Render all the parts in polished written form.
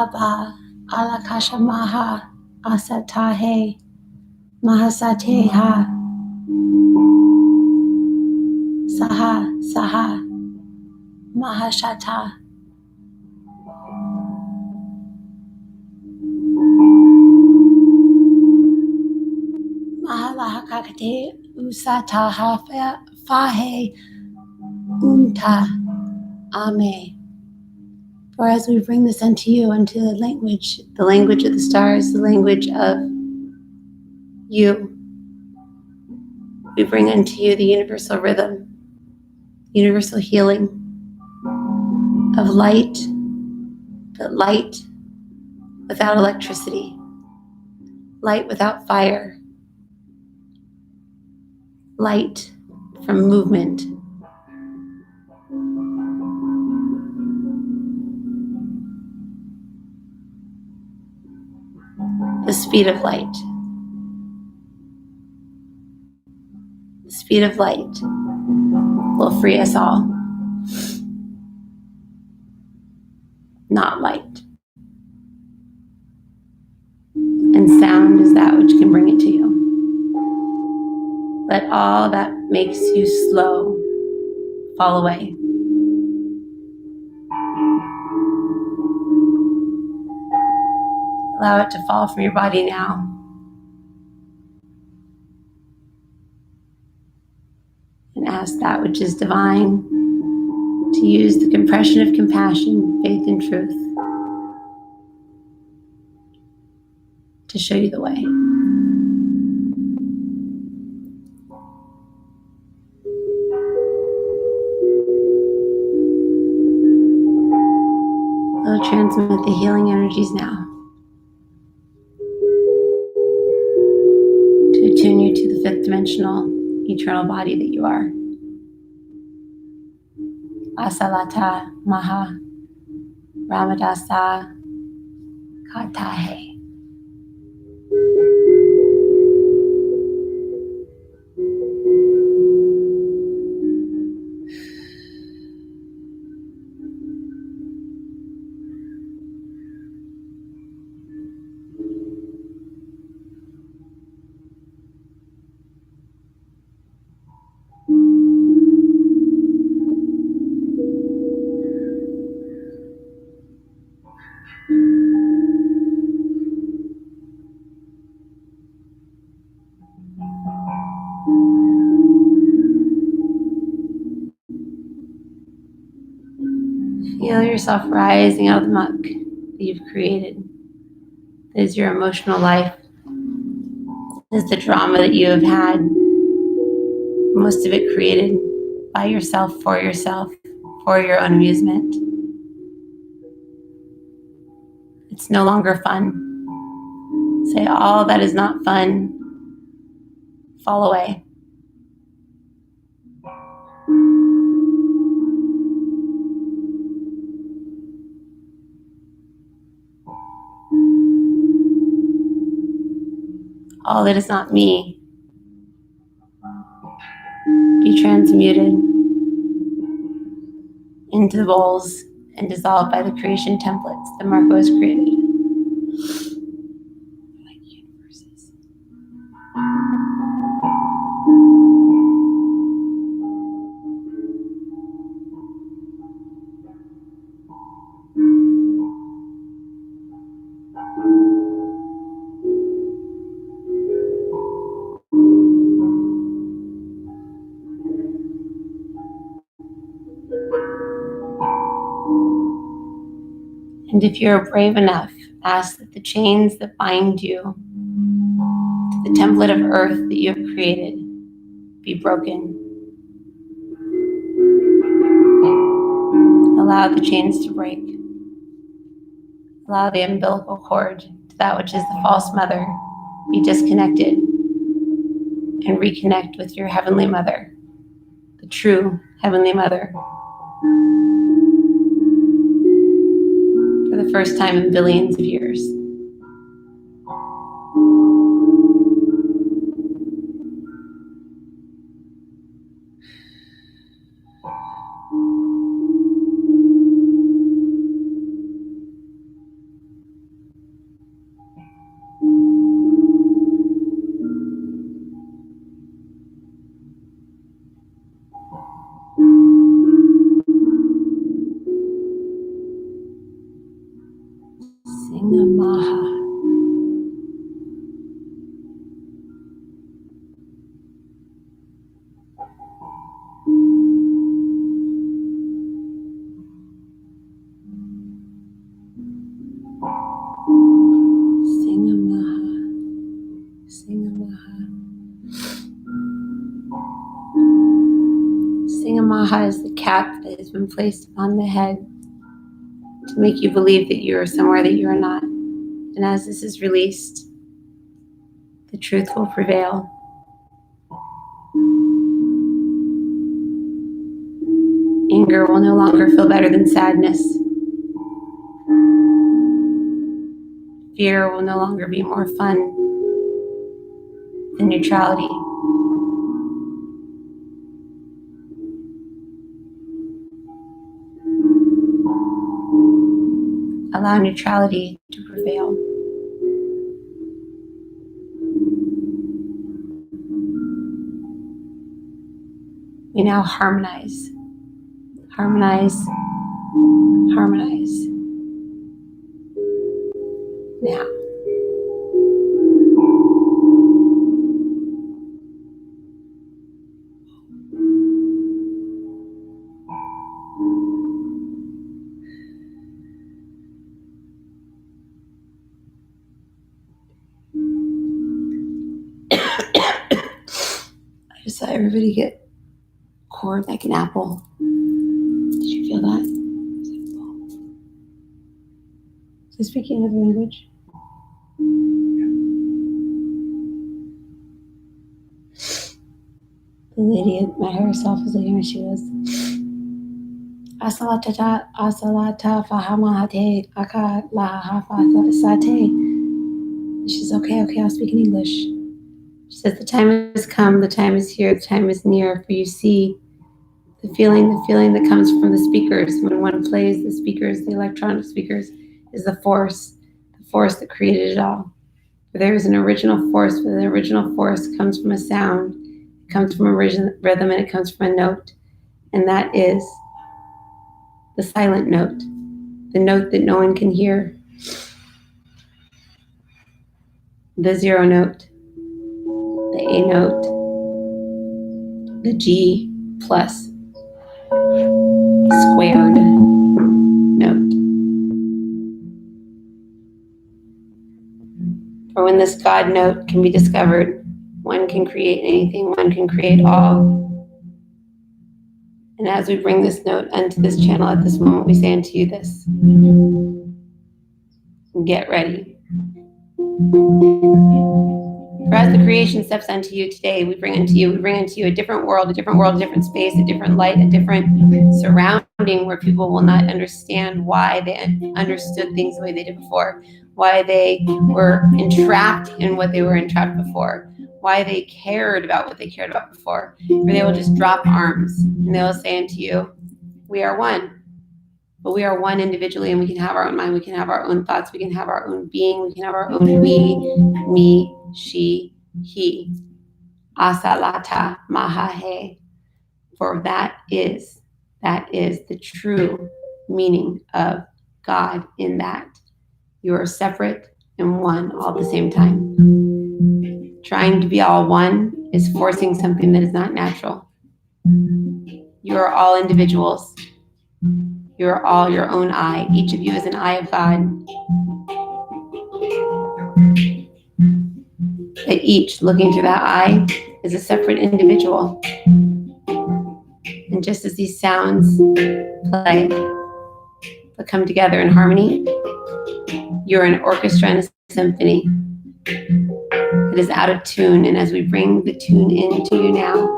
Aba, Alakasha Maha, Asatahe, Mahasateha, Saha, Saha, Mahashata. Mahalahakakate, Usataha, Fahe, Umta, Ame. For as we bring this unto you, unto the language of the stars, the language of you, we bring unto you the universal rhythm, universal healing of light, but light without electricity, light without fire, light from movement. The speed of light. The speed of light will free us all. Not light. And sound is that which can bring it to you. Let all that makes you slow fall away. Allow it to fall from your body now. And ask that which is divine to use the compression of compassion, faith, and truth to show you the way. We'll transmit the healing energies now to attune you to the fifth dimensional eternal body that you are. Asalata Maha Ramadasa Katahe. Feel yourself rising out of the muck that you've created. That is your emotional life. That is the drama that you have had. Most of it created by yourself, for your own amusement. It's no longer fun. Say all that is not fun, fall away. All that is not me, be transmuted into the bowls and dissolved by the creation templates that Marco has created. Like universes. And if you're brave enough, ask that the chains that bind you to the template of earth that you have created be broken. Allow the chains to break. Allow the umbilical cord to that which is the false mother be disconnected and reconnect with your heavenly mother, the true heavenly mother. For the first time in billions of years. Maha is the cap that has been placed upon the head to make you believe that you are somewhere that you are not. And as this is released, the truth will prevail. Anger will no longer feel better than sadness. Fear will no longer be more fun than neutrality. Allow neutrality to prevail. We now harmonize. Harmonize. Harmonize. Now. I just saw everybody get cored like an apple. Did you feel that? So speaking another language. The lady at my higher self was looking where she was. Asalata asalata fahamahate aka lahafa sate. She's okay, I'll speak in English. She says, the time has come, the time is here, the time is near, for you see the feeling that comes from the speakers. When one plays the speakers, the electronic speakers, is the force that created it all. For there is an original force, but the original force comes from a sound, it comes from a rhythm, and it comes from a note. And that is the silent note, the note that no one can hear, the zero note, the A note, the G plus squared note. For when this God note can be discovered, one can create anything, one can create all. And as we bring this note unto this channel at this moment, we say unto you this. Get ready. For as the creation steps unto you today, we bring unto you a different world, a different space, a different light, a different surrounding where people will not understand why they understood things the way they did before, why they were entrapped in what they were entrapped before, why they cared about what they cared about before. For they will just drop arms and they will say unto you, we are one. But we are one individually, and we can have our own mind, we can have our own thoughts, we can have our own being, we can have our own we, me, she, he. Asalata mahahe. For that is the true meaning of God, in that you are separate and one all at the same time. Trying to be all one is forcing something that is not natural. You are all individuals. You are all your own eye. Each of you is an eye of God. That each, looking through that eye, is a separate individual. And just as these sounds play, but come together in harmony, you're an orchestra and a symphony that is out of tune. And as we bring the tune into you now,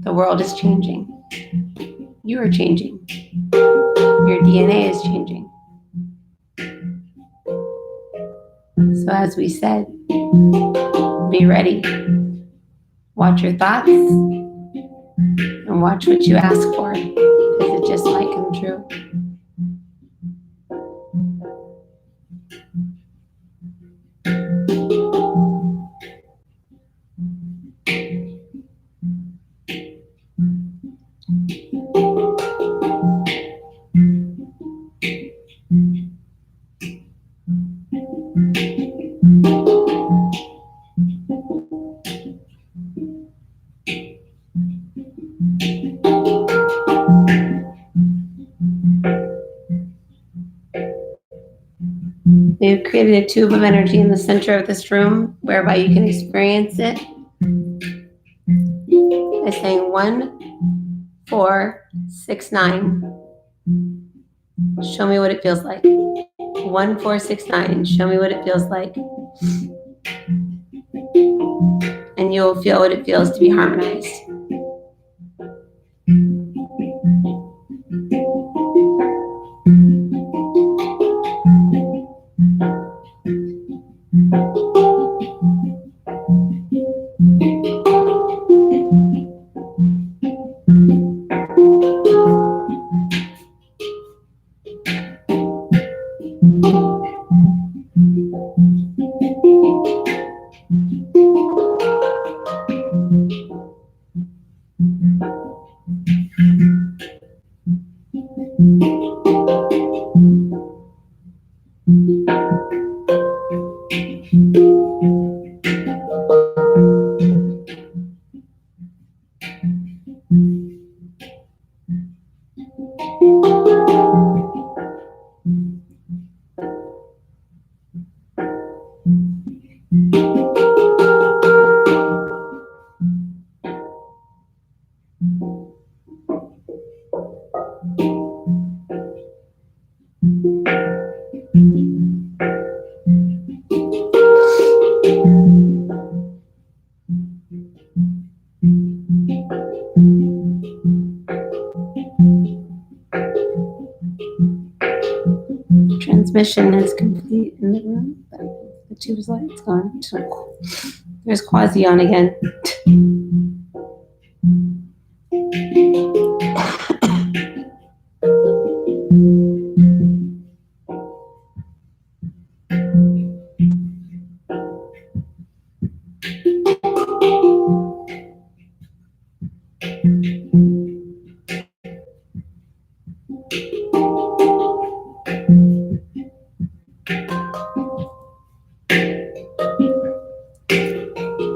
the world is changing. You are changing. Your DNA is changing. So as we said, be ready. Watch your thoughts and watch what you ask for, because it just might come true. We have created a tube of energy in the center of this room whereby you can experience it. is saying 1, 4, 6, 9. Show me what it feels like. 1, 4, 6, 9. Show me what it feels like. And you'll feel what it feels to be harmonized. Transmission is complete in the room. The tube's light's gone. There's Quasi on again.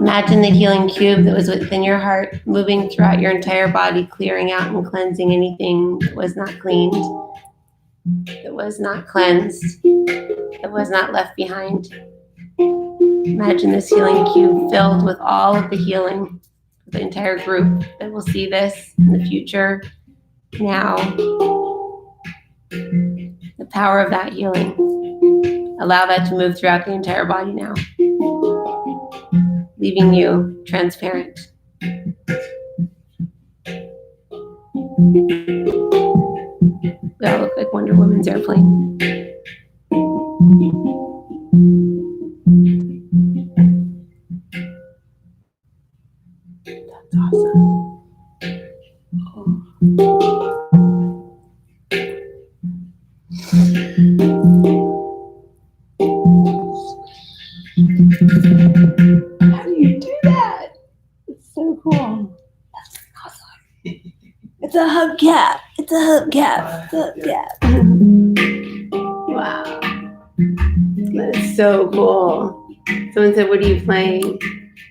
Imagine the healing cube that was within your heart, moving throughout your entire body, clearing out and cleansing anything that was not cleaned, that was not cleansed, that was not left behind. Imagine this healing cube filled with all of the healing of the entire group that will see this in the future, now. The power of that healing. Allow that to move throughout the entire body now, leaving you transparent. We all look like Wonder Woman's airplane. That's awesome. How do you do that? It's so cool. That's awesome. It's a hubcap. It's a hubcap. It's a hubcap. Wow. That is so cool. Someone said, what are you playing?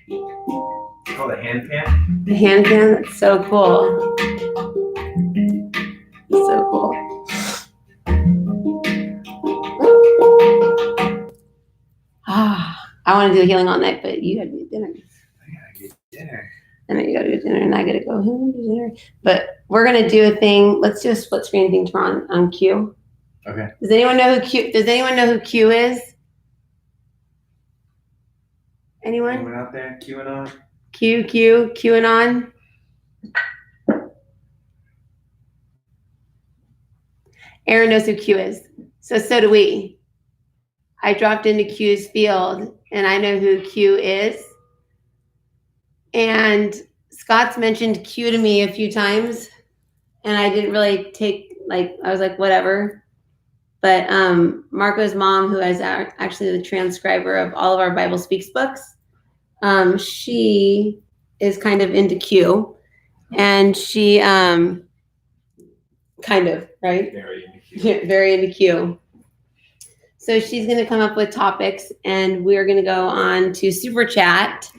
It's called a hand pan. The hand pan? That's so cool. It's so cool. I want to do healing all night, but you got to get dinner. I gotta get dinner. And then you got to get dinner, and I got to go home to dinner. But we're going to do a thing. Let's do a split screen thing tomorrow on Q. Okay. Does anyone know who Q is? Anyone? Anyone out there? QAnon? QAnon? Aaron knows who Q is. So do we. I dropped into Q's field, and I know who Q is. And Scott's mentioned Q to me a few times, and I didn't really I was like, whatever. But Marco's mom, who is actually the transcriber of all of our Bible Speaks books, she is kind of into Q, and she kind of, right? Very into Q. Yeah, very into Q. So she's going to come up with topics, and we're going to go on to Super Chat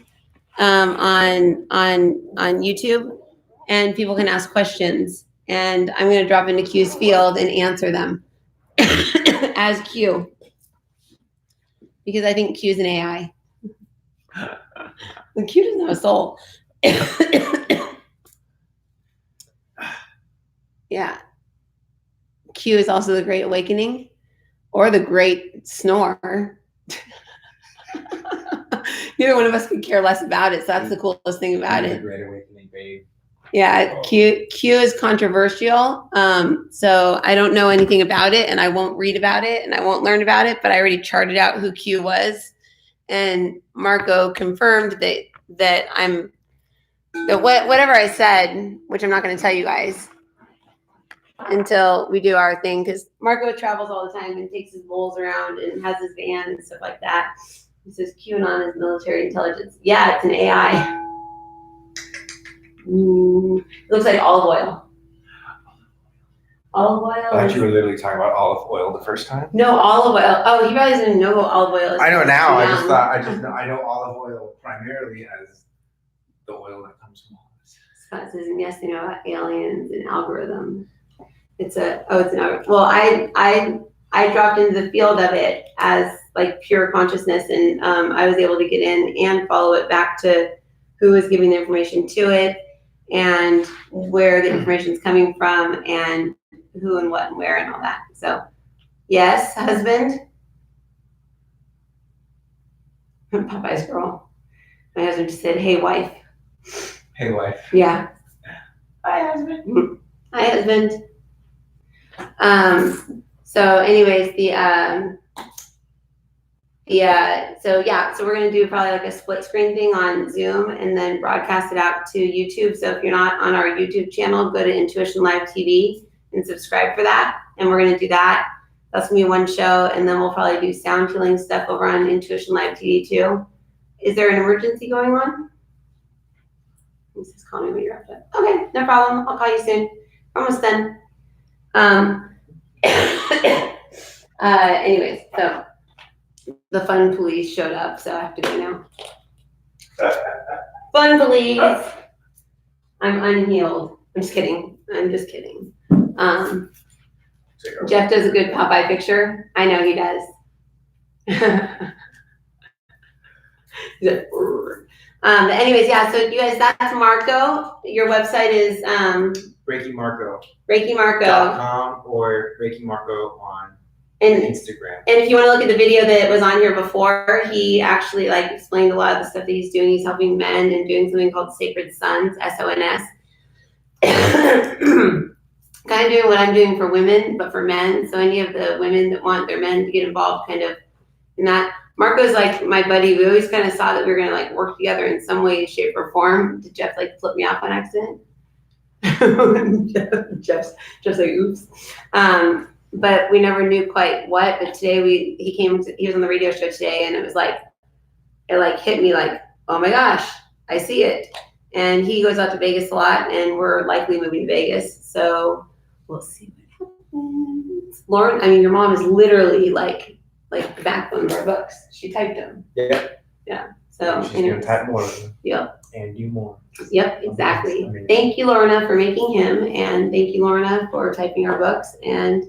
on YouTube, and people can ask questions, and I'm going to drop into Q's field and answer them as Q, because I think Q's an AI. The Q doesn't have a soul. Yeah. Q is also the Great Awakening or the Great Snore. Neither one of us could care less about it. So that's the coolest thing about The it. Great Awakening, babe. Yeah, Q is controversial. So I don't know anything about it, and I won't read about it, and I won't learn about it. But I already charted out who Q was, and Marco confirmed that whatever I said, which I'm not going to tell you guys until we do our thing, because Marco travels all the time and takes his bowls around and has his van and stuff like that. He says QAnon is military intelligence. Yeah, it's an AI. It looks like olive oil. Olive oil. I thought you were literally talking about olive oil the first time. No, olive oil. Oh, he probably doesn't know what olive oil is. I know now. Yeah. I know olive oil primarily as the oil that comes from olives. Scott says, and yes, they know about aliens and algorithm. It's an algorithm. Well, I dropped into the field of it as like pure consciousness, and I was able to get in and follow it back to who was giving the information to it and where the information is coming from and who and what and where and all that. So, yes, husband. Popeye's girl. My husband just said, "Hey, wife." Hey, wife. Yeah. Hi, husband. Hi, husband. So anyways, so we're gonna do probably like a split screen thing on Zoom and then broadcast it out to YouTube. So if you're not on our YouTube channel, go to Intuition Live TV and subscribe for that. And we're gonna do that. That's gonna be one show, and then we'll probably do sound healing stuff over on Intuition Live TV too. Is there an emergency going on? He says, call me when you're up to it. Okay, no problem. I'll call you soon. We're almost done. Anyways, so the fun police showed up, so I have to go now. Fun police. I'm unhealed. I'm just kidding. Jeff does a good Popeye picture. I know he does. He's like, but anyways, yeah, so you guys, that's Marco. Your website is Reiki Marco. ReikiMarco. Or Reiki Marco on And Instagram. And if you want to look at the video that was on here before, he actually like explained a lot of the stuff that he's doing. He's helping men and doing something called Sacred Sons, SONS. Kind of doing what I'm doing for women, but for men. So any of the women that want their men to get involved kind of in that. Marco's like my buddy. We always kind of saw that we were going to like work together in some way, shape, or form. Did Jeff like flip me off on accident? Jeff's like, oops. But we never knew quite what. But today he was on the radio show today, and it hit me like, oh my gosh, I see it. And he goes out to Vegas a lot, and we're likely moving to Vegas. So we'll see what happens. Lauren, I mean, your mom is literally like the backbone of our books. She typed them. Yeah. Yeah. So she's gonna type more of them. Yep. And do more. Yep, exactly. Amazing. Thank you, Lorna, for making him, and thank you, Lorna, for typing our books. And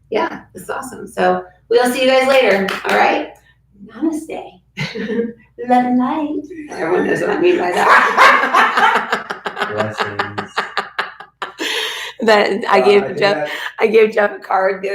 yeah, this is awesome. So we'll see you guys later. All right. Namaste. Love and light. Everyone knows what I mean by that. Blessings. That I gave Jeff a card the other